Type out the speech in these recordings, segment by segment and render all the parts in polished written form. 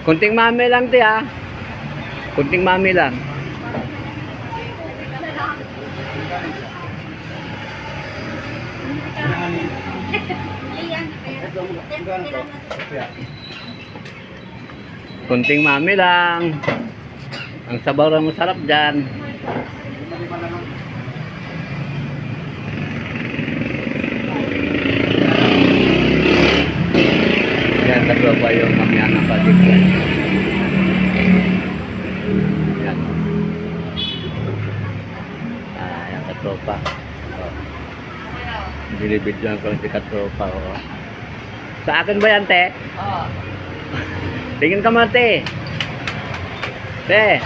Kunting mami lang, te, ha? Kunting mami lang. Kunting mami lang. Ang sabaw na masarap dyan. Yan, tatlo pa yung mamihan ng patik. Yan. Yan, katropa. Binibidyoan ko lang si katropa. Sa akin ba yan, te? Oo. Tingin ka muna, te. Te.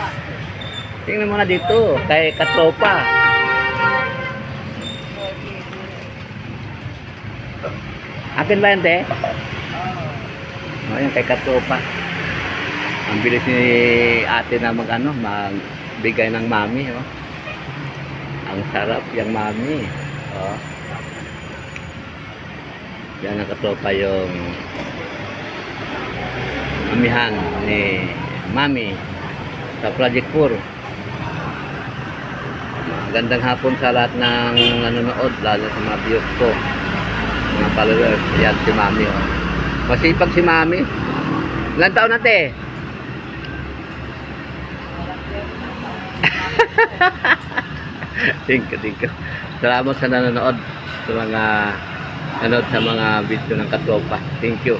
Tingnan mo na dito. Kay katropa. Akin ba yan, te? Oo. Yan, kay katropa. Ang bilis ni ate na magbigay ng mami. Oh. Ang sarap yung mami. Oh. Yan ang katropa yung mamihan ni mami sa Project 4. Magandang hapon sa lahat ng nanonood, lalo sa mga viewers ko, mga followers. Yan si mami. Oh. Masipag si mami. Ilan taon na, te? Thank you. Salamat sa nanonood, sa mga nanonood sa mga video ng katropa. Thank you.